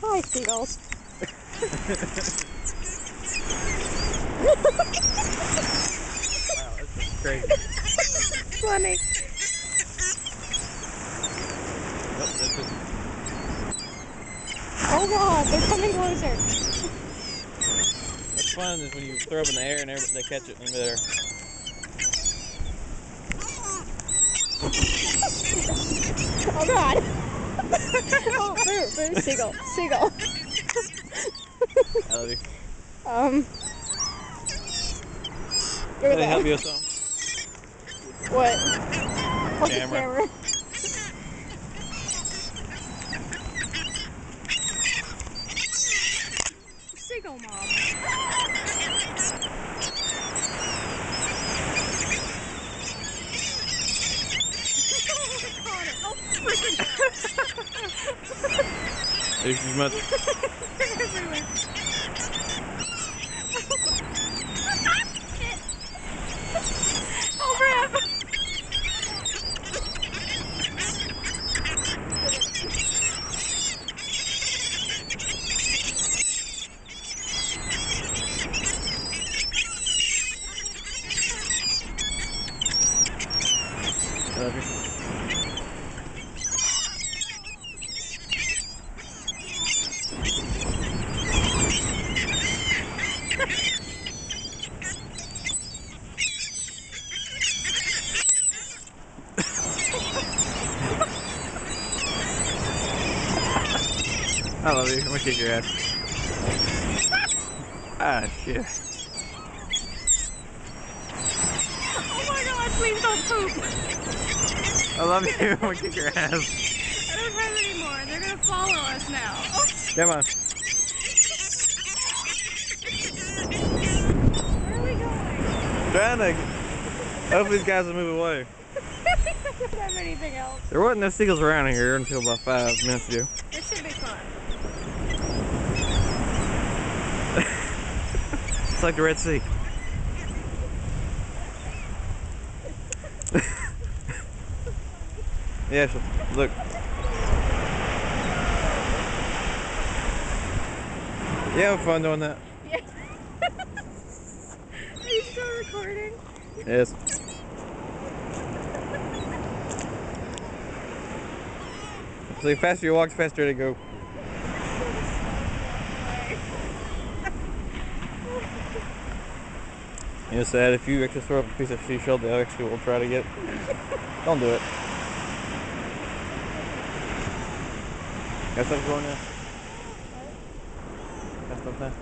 Hi, seagulls. Wow, that's crazy. Funny. Oh god, they're coming closer. What's fun is when you throw up in the air and they catch it in midair. Oh god. Oh, boo, seagull, seagull. I love you. Look Can I at help that. you with something? What? What's the Camera. camera? Seagull mob. Oh, freaking There's as much. they're everywhere. Oh, crap. I love you. I love you. I'm gonna kick your ass. Ah, shit. Oh my god, please don't poop. I love you. I'm gonna kick your ass. I don't have any more. They're gonna follow us now. Oh. Come on. Where are we going? Trying to. Hopefully these guys will move away. I don't have anything else. There wasn't no seagulls around here until about 5 minutes ago. This should be fun. It's like the Red Sea. Yeah, look. You have fun doing that? Yeah. Are you still recording? Yes. So the faster you walk, the faster they go. You know, sad if you actually throw up a piece of seashell, they actually will try to get it. Don't do it. Got something going now? Got something?